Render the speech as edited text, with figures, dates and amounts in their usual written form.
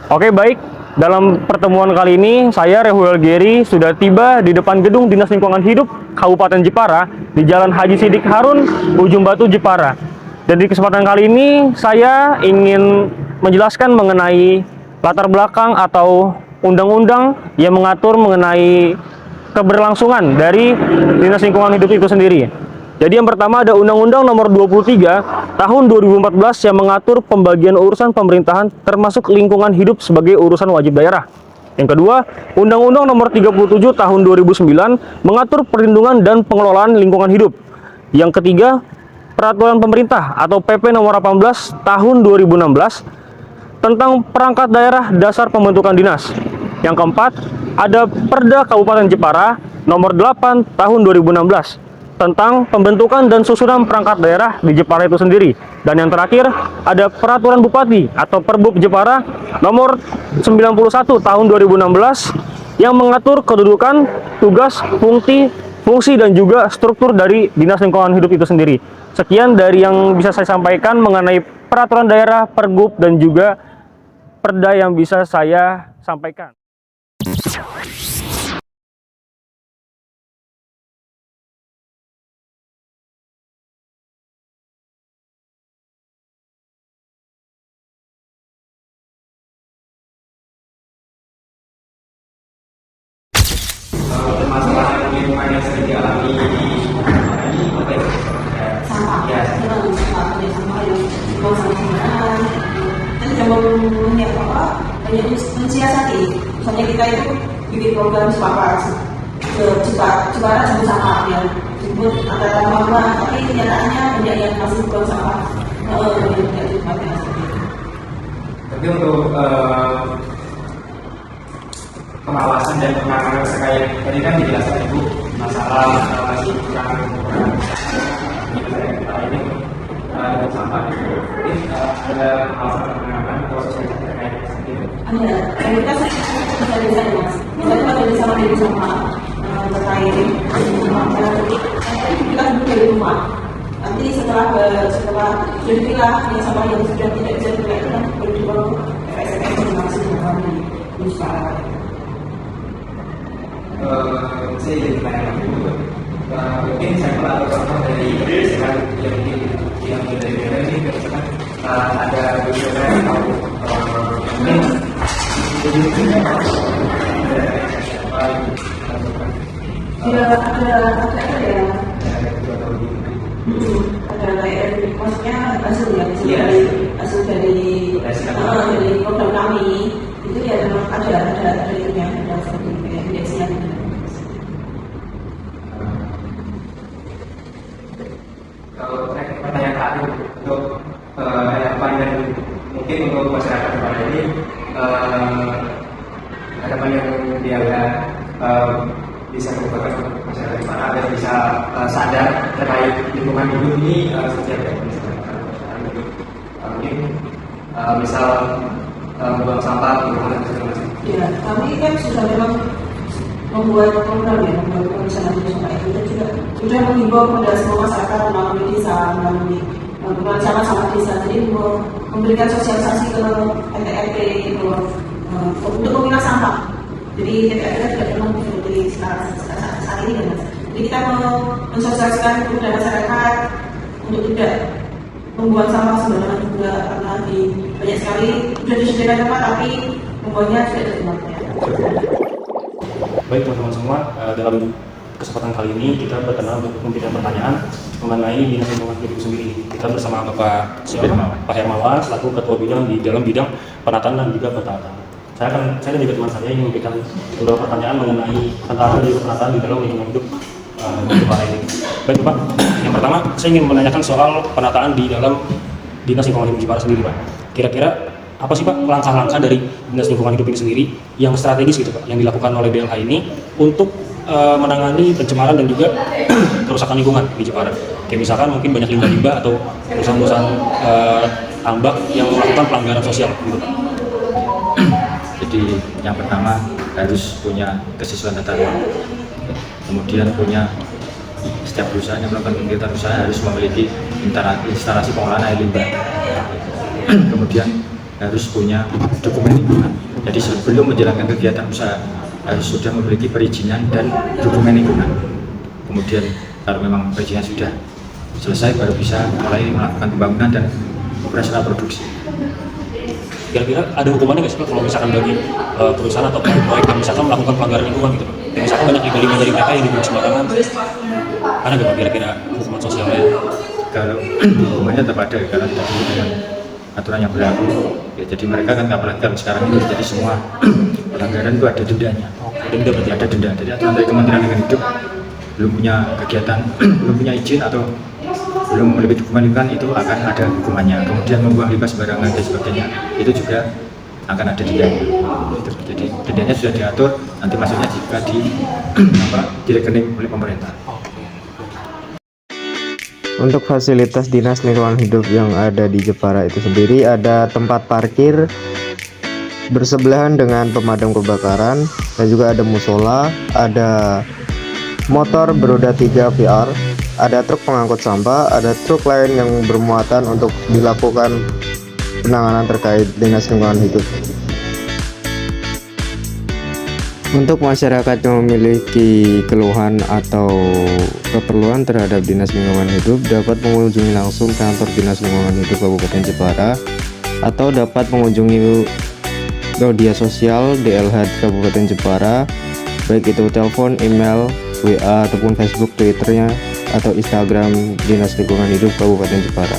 Oke, baik. Dalam pertemuan kali ini, saya Rehuel Geri sudah tiba di depan gedung Dinas Lingkungan Hidup Kabupaten Jepara di Jalan Haji Sidik Harun, Ujung Batu, Jepara. Dan di kesempatan kali ini, saya ingin menjelaskan mengenai latar belakang atau undang-undang yang mengatur mengenai keberlangsungan dari Dinas Lingkungan Hidup itu sendiri. Jadi yang pertama ada Undang-Undang Nomor 23 Tahun 2014 yang mengatur pembagian urusan pemerintahan termasuk lingkungan hidup sebagai urusan wajib daerah. Yang kedua, Undang-Undang Nomor 37 Tahun 2009 mengatur perlindungan dan pengelolaan lingkungan hidup. Yang ketiga, Peraturan Pemerintah atau PP Nomor 18 Tahun 2016 tentang perangkat daerah dasar pembentukan dinas. Yang keempat, ada Perda Kabupaten Jepara Nomor 8 Tahun 2016 tentang pembentukan dan susunan perangkat daerah di Jepara itu sendiri. Dan yang terakhir, ada Peraturan Bupati atau Perbub Jepara Nomor 91 Tahun 2016 yang mengatur kedudukan, tugas, fungsi dan juga struktur dari Dinas Lingkungan Hidup itu sendiri. Sekian dari yang bisa saya sampaikan mengenai peraturan daerah, Pergub, dan juga Perda yang bisa saya sampaikan. Permasalahan lingkungan yang sering dialami di ini apa ya? Sampah, Ya, sampah yang buang sampah sembarangan. Dan juga banyak banyak mensiasati. Misalnya kita itu bikin program Jepara jemput sampah ya, jemput antara teman-teman, tapi kenyataannya banyak yang masih buang sampah. tapi untuk pengawasan dan penanganan terkait tadi kan dijelaskan Ibu masalah masih kurang ini sampah. Mungkin ada pengawasan penanganan atau sosialisasi terkait itu. Ada, kita bisa bisa mas. Misalnya kalau bisa menjadi sampah terkait kita duduk dari rumah. Nanti setelah jadilah yang sama yang sudah tidak bisa dipakai itu nanti boleh dibawa ke SMM yang masih di sekolah. Saya jadi tanya dulu. Mungkin sampel atau contoh dari yang dari daerah ini misalkan ada beberapa yang tahu mungkin ada ya. Ada kayak maksudnya hasil dari program kami itu ya memang ada itu yang ada seperti indeksnya. Kalau pertanyaan terakhir untuk harapan dan mungkin untuk masyarakat Jepara ini harapan yang diharapkan bisa membuat masyarakat Jepara agar bisa sadar terkait lingkungan hidup ini seperti apa hidup mungkin misal membuang sampah dan segala macam. Ya, kami kan sudah memang membuat program ya, membuat perencanaan sampah itu dan juga sudah menghimbau kepada semua masyarakat melalui desa, melalui perencanaan sampah desa. Jadi memberikan sosialisasi ke RT untuk memilah sampah. Jadi RT tidak perlu seperti saat ini kan. Jadi kita mensosialisasikan kepada masyarakat untuk tidak membuang sampah sembarangan juga karena di banyak sekali sudah disediakan tempat tapi membuangnya tidak ada tempatnya. Baik teman-teman semua, dalam kesempatan kali ini kita berkenan untuk memberikan pertanyaan mengenai Dinas Lingkungan Hidup itu sendiri. Kita bersama Bapak Pak Hermawan selaku Ketua Bidang di dalam bidang penataan dan juga pertatan. Saya dan juga teman saya ingin memberikan beberapa pertanyaan mengenai penataan dan juga penataan di dalam lingkungan hidup di Jepara ini. Baik Pak, yang pertama saya ingin menanyakan soal penataan di dalam Dinas Lingkungan Hidup Jepara sendiri Pak. Kira-kira apa sih Pak langkah-langkah dari Dinas Lingkungan Hidup ini sendiri yang strategis gitu Pak, yang dilakukan oleh DLH ini untuk menangani pencemaran dan juga kerusakan lingkungan di Jepara? Kayak misalkan mungkin banyak limbah-limbah atau perusahaan-perusahaan tambak yang melakukan pelanggaran sosial gitu Pak. Jadi yang pertama harus punya kesesuaian tata ruang, kemudian punya setiap perusahaan yang melakukan kegiatan usaha harus memiliki instalasi pengolahan air limbah. Kemudian harus punya dokumen lingkungan. Jadi sebelum menjalankan kegiatan usaha harus sudah memiliki perizinan dan dokumen lingkungan. Kemudian kalau memang perizinan sudah selesai baru bisa mulai melakukan pembangunan dan operasional produksi. Kira-kira ada hukumannya nggak sih Pak kalau misalkan bagi perusahaan atau proyek yang misalkan melakukan pelanggaran lingkungan gitu Pak? Dan misalkan banyak digaliman dari mereka yang dibuang sembarangan, ada nggak Pak kira-kira hukuman sosialnya? Kalau hukumannya tetap ada karena tidak sesuai dengan aturan yang berlaku. Ya, jadi mereka kan apalagi kalau sekarang ini jadi semua pelanggaran itu ada dendanya. Denda berarti Ada denda. Jadi aturan dari Kementerian Lingkungan Hidup belum punya kegiatan, belum punya izin atau belum memiliki dokumen lingkungan itu akan ada hukumannya. Kemudian membuang limbah sembarangan dan sebagainya itu juga akan ada dendanya. Gitu. Jadi dendanya sudah diatur, nanti masuknya jika di rekening oleh pemerintah. Untuk fasilitas Dinas Lingkungan Hidup yang ada di Jepara itu sendiri ada tempat parkir bersebelahan dengan pemadam kebakaran dan juga ada musola, ada motor beroda 3 VR, ada truk pengangkut sampah, ada truk lain yang bermuatan untuk dilakukan penanganan terkait Dinas Lingkungan Hidup. Untuk masyarakat yang memiliki keluhan atau keperluan terhadap Dinas Lingkungan Hidup dapat mengunjungi langsung kantor Dinas Lingkungan Hidup Kabupaten Jepara atau dapat mengunjungi media sosial DLH Kabupaten Jepara, baik itu telepon, email, WA ataupun Facebook, Twitternya atau Instagram Dinas Lingkungan Hidup Kabupaten Jepara.